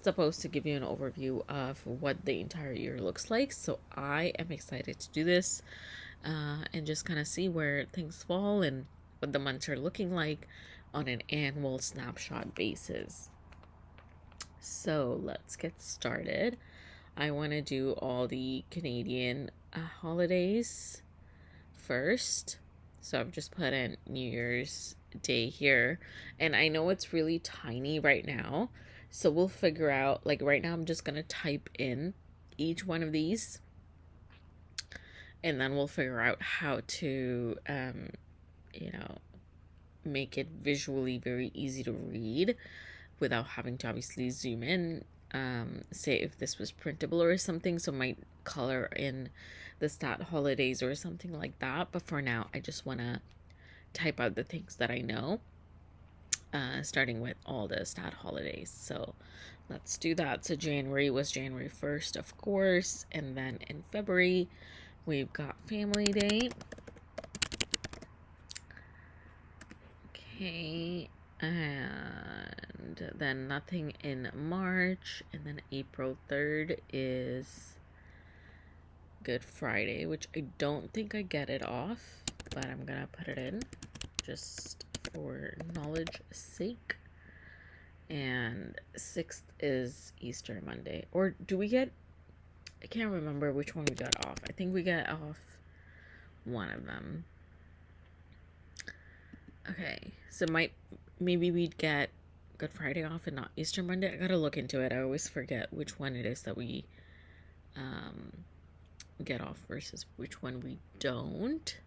supposed to give you an overview of what the entire year looks like. So I am excited to do this and just kind of see where things fall and what the months are looking like on an annual snapshot basis. So let's get started. I want to do all the Canadian holidays first. So I've just put in New Year's Day here. And I know it's really tiny right now. So we'll figure out, like right now I'm just going to type in each one of these. And then we'll figure out how to, make it visually very easy to read without having to obviously zoom in. Say if this was printable or something, so might color in the stat holidays or something like that. But for now, I just want to type out the things that I know, starting with all the stat holidays. So let's do that. So January was January 1st, of course. And then in February, we've got Family Day. Okay. And then nothing in March. And then April 3rd is Good Friday, which I don't think I get it off, but I'm gonna put it in just for knowledge sake. And 6th is Easter Monday. Or do we get, I can't remember which one we got off. I think we got off one of them. Okay, so maybe we'd get Good Friday off and not Easter Monday. I gotta look into it. I always forget which one it is that we get off versus which one we don't.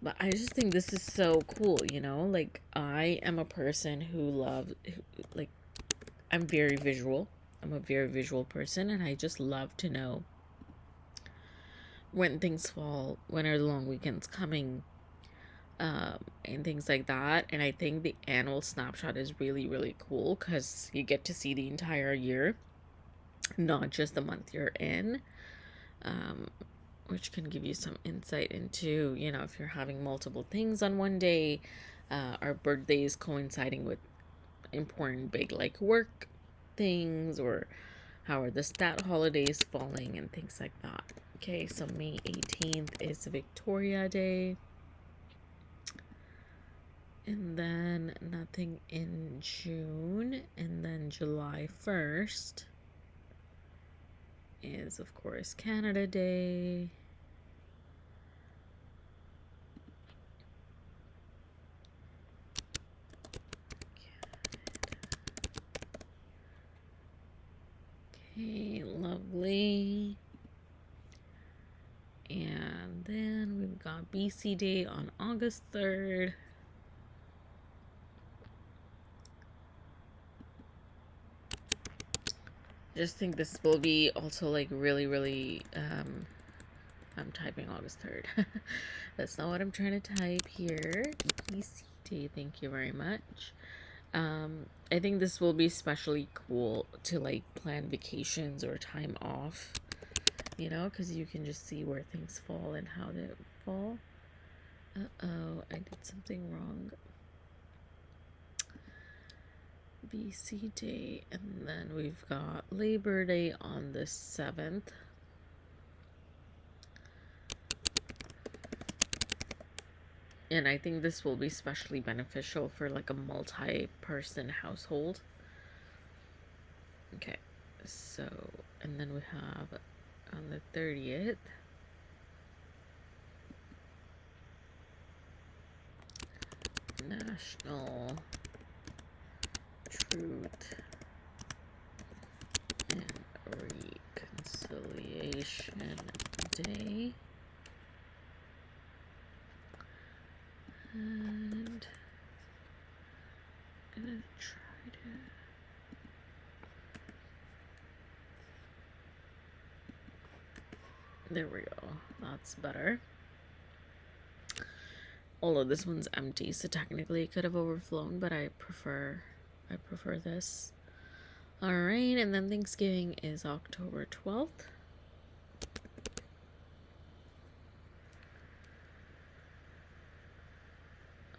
But I just think this is so cool, like I am a person who loves, like, I'm very visual. I'm a very visual person, and I just love to know when things fall, when are the long weekends coming, and things like that. And I think the annual snapshot is really, really cool because you get to see the entire year, not just the month you're in, which can give you some insight into, if you're having multiple things on one day, our birthdays coinciding with important big like work things, or how are the stat holidays falling and things like that. Okay, so May 18th is Victoria Day. And then nothing in June. And then July 1st is, of course, Canada Day. Okay, lovely. And then we've got BC Day on August 3rd. Just think this will be also like really, really, I'm typing August 3rd. That's not what I'm trying to type here. BC Day, thank you very much. I think this will be especially cool to like plan vacations or time off, because you can just see where things fall and how they fall. Uh-oh, I did something wrong. BC Day, and then we've got Labor Day on the 7th. And I think this will be especially beneficial for like a multi-person household. Okay, so, and then we have on the 30th, National Truth and Reconciliation Day. And I'm gonna try to, there we go, that's better. Although this one's empty, so technically it could have overflown, but I prefer this. All right, and then Thanksgiving is October 12th.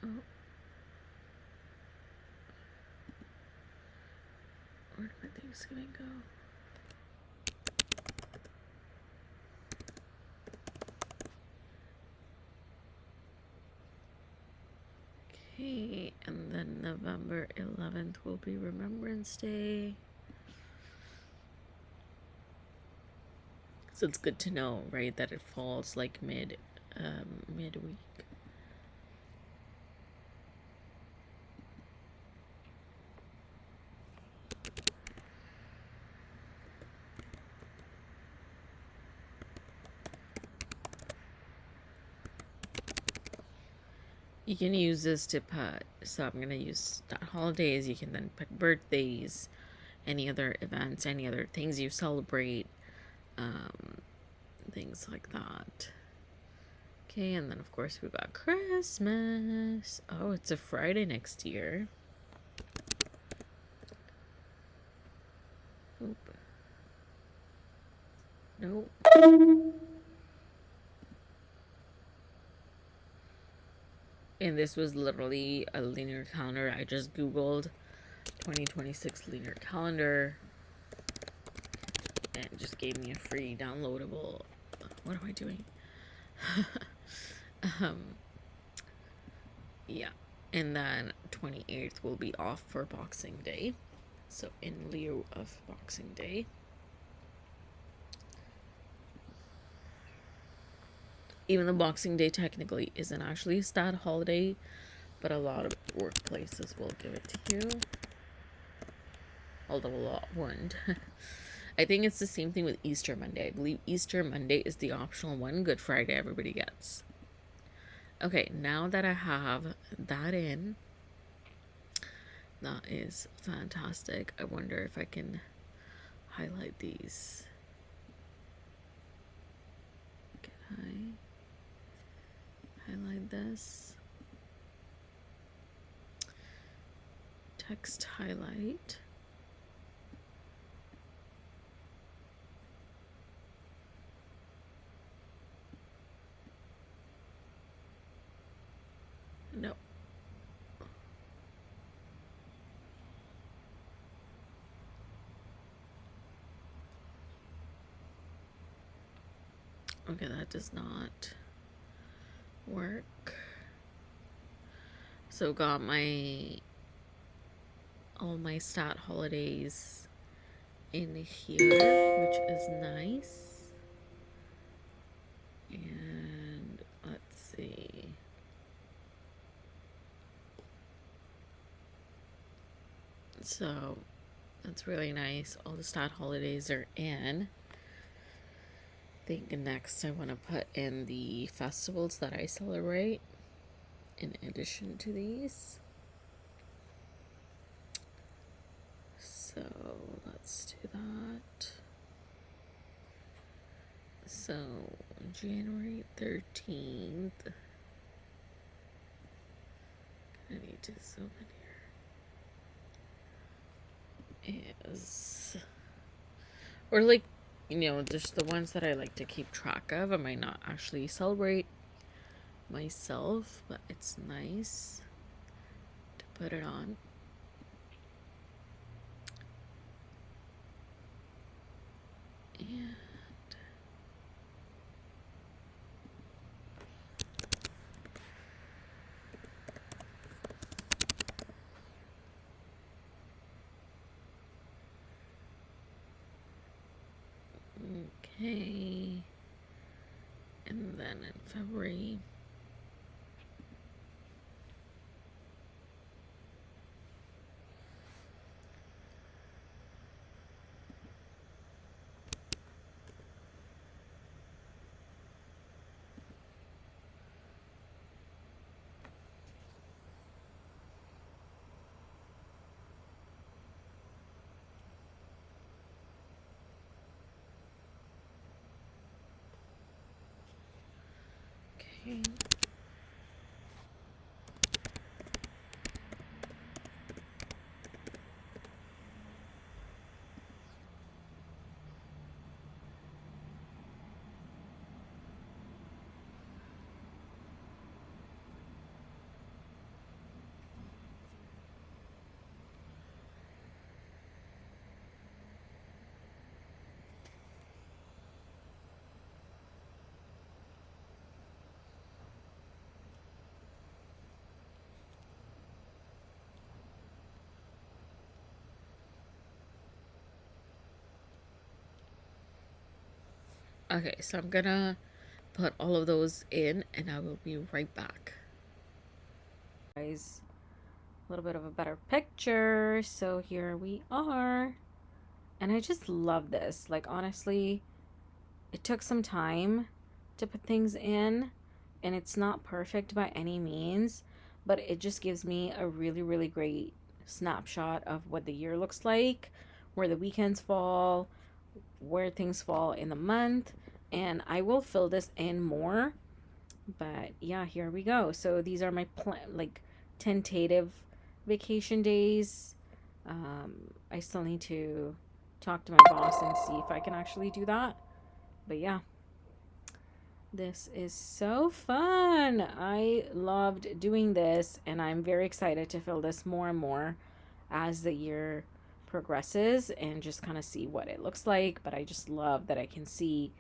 Oh. Where do my Thanksgiving go? Okay, and then November 11th will be Remembrance Day. So it's good to know, right, that it falls like midweek. You can use this to put, so I'm going to use holidays. You can then put birthdays, any other events, any other things you celebrate, things like that. Okay, and then of course we've got Christmas. Oh, it's a Friday next year. Oop. Nope. And this was literally a linear calendar. I just Googled 2026 linear calendar and it just gave me a free downloadable. What am I doing? Yeah. And then 28th will be off for Boxing Day. So in lieu of Boxing Day. Even though Boxing Day technically isn't actually a stat holiday, but a lot of workplaces will give it to you. Although a lot won't. I think it's the same thing with Easter Monday. I believe Easter Monday is the optional one. Good Friday everybody gets. Okay, now that I have that in, that is fantastic. I wonder if I can highlight these. Can I highlight this? Text highlight. No. Okay, that does not work. So got all my stat holidays in here, which is nice. And let's see. So that's really nice. All the stat holidays are in. I think next I want to put in the festivals that I celebrate in addition to these. So let's do that. So January 13th. I need to zoom in here. Is, or like, you know, just the ones that I like to keep track of. I might not actually celebrate myself, but it's nice to put it on. And okay, and then in February, okay. Okay, so I'm gonna put all of those in and I will be right back. Guys, a little bit of a better picture. So here we are. And I just love this. Like, honestly, it took some time to put things in, and it's not perfect by any means, but it just gives me a really, really great snapshot of what the year looks like, where the weekends fall, where things fall in the month, and I will fill this in more. But yeah, here we go. So these are my like tentative vacation days. I still need to talk to my boss and see if I can actually do that. But yeah, this is so fun. I loved doing this, and I'm very excited to fill this more and more as the year progresses and just kind of see what it looks like. But I just love that I can see,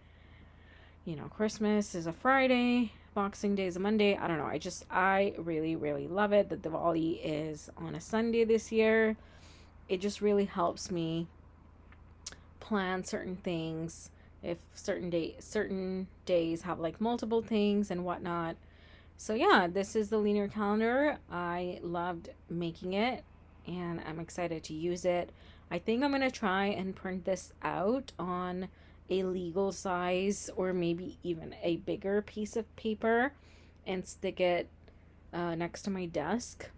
you know, Christmas is a Friday, Boxing Day is a Monday. I don't know. I really, really love it that Diwali is on a Sunday this year. It just really helps me plan certain things. If certain days have like multiple things and whatnot. So yeah, this is the linear calendar. I loved making it and I'm excited to use it. I think I'm gonna try and print this out on a legal size or maybe even a bigger piece of paper and stick it next to my desk.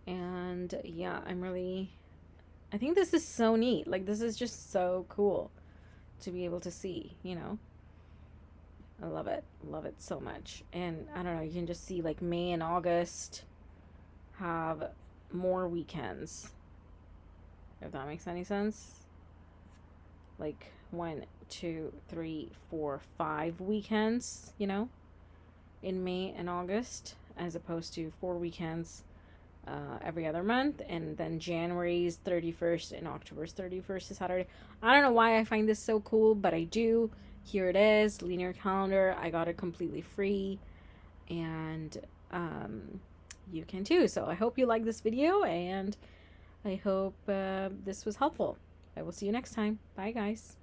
And yeah, I think this is so neat. Like, this is just so cool to be able to see, you know. I love it. Love it so much. And I don't know, you can just see like May and August have more weekends. If that makes any sense. Like 1, 2, 3, 4, 5 weekends, you know, in May and August, as opposed to 4 weekends every other month. And then January's 31st and October's 31st is Saturday. I don't know why I find this so cool, but I do. Here it is, linear calendar. I got it completely free, and you can too. So I hope you like this video, and I hope this was helpful. I will see you next time. Bye, guys.